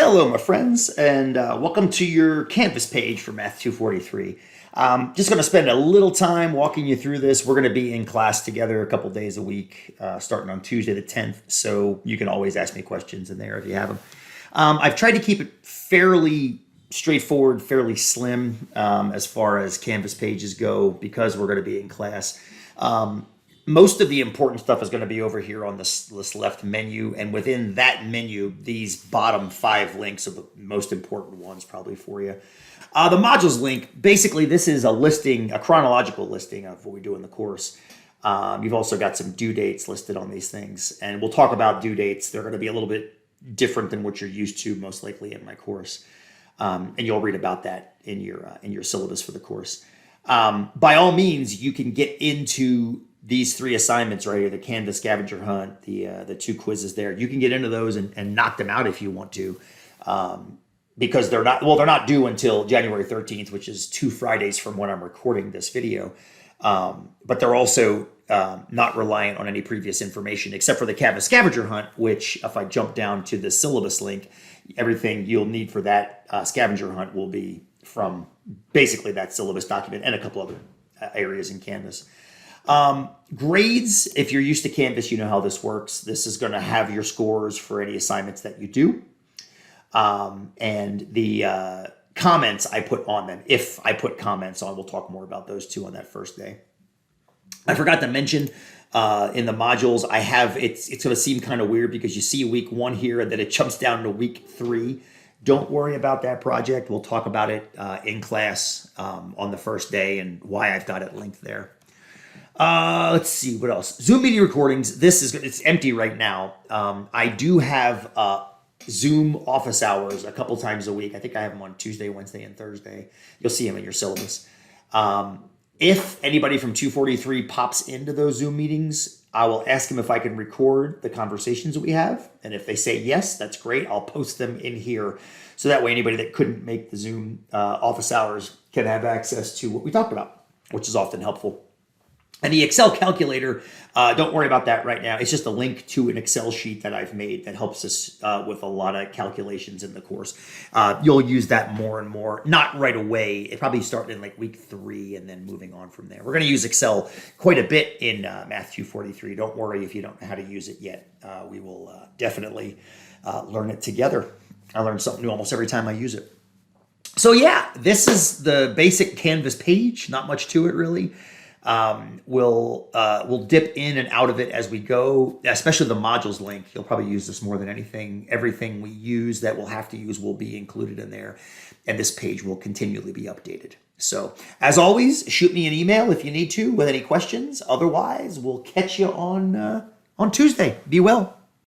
Hello, my friends, and welcome to your Canvas page for Math 243. Just going to spend a little time walking you through this. We're going to be in class together a couple days a week, starting on Tuesday the 10th, so you can always ask me questions in there if you have them. I've tried to keep it fairly straightforward, fairly slim as far as Canvas pages go because we're going to be in class. Most of the important stuff is going to be over here on this left menu, and within that menu, these bottom 5 links are the most important ones probably for you. The modules link, basically this is a listing, a chronological listing of what we do in the course. You've also got some due dates listed on these things, and we'll talk about due dates. They're going to be a little bit different than what you're used to most likely in my course, and you'll read about that in your syllabus for the course. By all means, you can get into these 3 assignments right here, the Canvas scavenger hunt, the 2 quizzes there. You can get into those and knock them out if you want to, because they're not due until January 13th, which is 2 Fridays from when I'm recording this video. But they're also not reliant on any previous information except for the Canvas scavenger hunt, which if I jump down to the syllabus link, everything you'll need for that scavenger hunt will be from basically that syllabus document and a couple other areas in Canvas. Grades, if you're used to Canvas, you know how this works. This is going to have your scores for any assignments that you do. And the comments I put on them, if I put comments on, we'll talk more about those too on that first day. I forgot to mention in the modules, I have, it's going to seem kind of weird because you see week 1 here and then it jumps down to week 3. Don't worry about that project. We'll talk about it in class on the first day and why I've got it linked there. Let's see what else. Zoom meeting recordings. It's empty right now. I do have Zoom office hours a couple times a week. I think I have them on Tuesday, Wednesday, and Thursday. You'll see them in your syllabus. If anybody from 243 pops into those Zoom meetings, I will ask them if I can record the conversations that we have. And if they say yes, that's great. I'll post them in here. So that way anybody that couldn't make the Zoom office hours can have access to what we talked about, which is often helpful. And the Excel calculator, don't worry about that right now. It's just a link to an Excel sheet that I've made that helps us with a lot of calculations in the course. You'll use that more and more, not right away. It probably started in like week 3 and then moving on from there. We're going to use Excel quite a bit in Math 243. Don't worry if you don't know how to use it yet. We will definitely learn it together. I learn something new almost every time I use it. So yeah, this is the basic Canvas page. Not much to it really. We'll dip in and out of it as we go, especially the modules link. You'll probably use this more than anything. Everything we use that we'll have to use will be included in there, and this page will continually be updated. So as always, shoot me an email if you need to with any questions. Otherwise, we'll catch you on Tuesday. Be well.